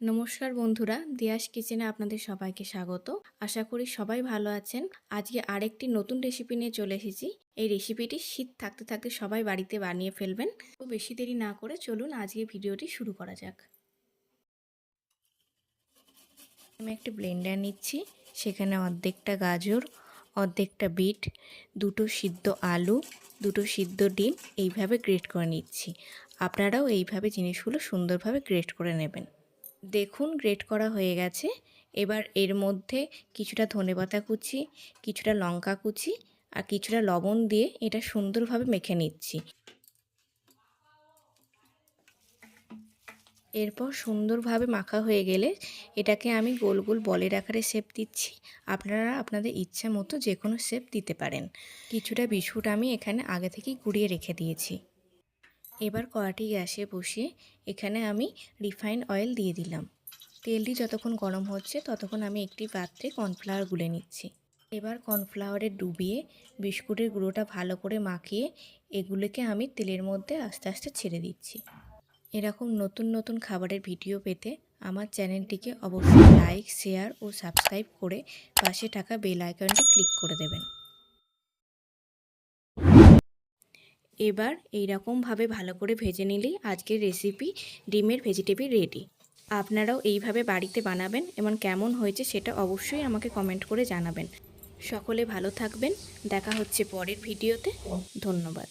নমস্কার বন্ধুরা, দিয়াস কিচেনে আপনাদের সবাইকে স্বাগত। আশা করি সবাই ভালো আছেন। আজকে আরেকটি নতুন রেসিপি নিয়ে চলে এসেছি। এই রেসিপিটি শীত থাকতে থাকতে সবাই বাড়িতে বানিয়ে ফেলবেন। তো বেশি দেরি না করে চলুন আজকে ভিডিওটি শুরু করা যাক। আমি একটা ব্লেন্ডার নিচ্ছি, সেখানে অর্ধেকটা গাজর, অর্ধেকটা বিট, দুটো সিদ্ধ আলু, দুটো সিদ্ধ ডিম এইভাবে গ্রেট করে নিচ্ছি। আপনারাও এইভাবে জিনিসগুলো সুন্দরভাবে গ্রেট করে নেবেন। দেখুন গ্রেট করা হয়ে গেছে। এবার এর মধ্যে কিছুটা ধনেপাতা কুচি, কিছুটা লঙ্কা কুচি আর কিছুটা লবণ দিয়ে এটা সুন্দরভাবে মেখে নিচ্ছি। এরপর সুন্দরভাবে মাখা হয়ে গেলে এটাকে আমি গোল গোল বলের আকারে শেপ দিচ্ছি। আপনারা আপনাদের ইচ্ছা মতো যে কোনো শেপ দিতে পারেন। কিছুটা বিস্কুট আমি এখানে আগে থেকেই গুঁড়িয়ে রেখে দিয়েছি। এবার কড়াটি গ্যাসে বসিয়ে এখানে আমি রিফাইন্ড অয়েল দিয়ে দিলাম। তেলটি যতক্ষণ গরম হচ্ছে ততক্ষণ আমি একটি পাত্রে কর্নফ্লাওয়ার গুলে নিচ্ছি। এবার কর্নফ্লাওয়ারে ডুবিয়ে বিস্কুটের গুঁড়োটা ভালো করে মাখিয়ে এগুলোকে আমি তেলের মধ্যে আস্তে আস্তে ছেড়ে দিচ্ছি। এরকম নতুন নতুন খাবারের ভিডিও পেতে আমার চ্যানেলটিকে অবশ্যই লাইক, শেয়ার ও সাবস্ক্রাইব করে পাশে থাকা বেল আইকনটি ক্লিক করে দেবেন। এবার এইরকমভাবে ভালো করে ভেজে নিলেই আজকের রেসিপি ডিমের ভেজিটেবল রেডি। আপনারাও এইভাবে বাড়িতে বানাবেন এবং কেমন হয়েছে সেটা অবশ্যই আমাকে কমেন্ট করে জানাবেন। সকলে ভালো থাকবেন। দেখা হচ্ছে পরের ভিডিওতে। ধন্যবাদ।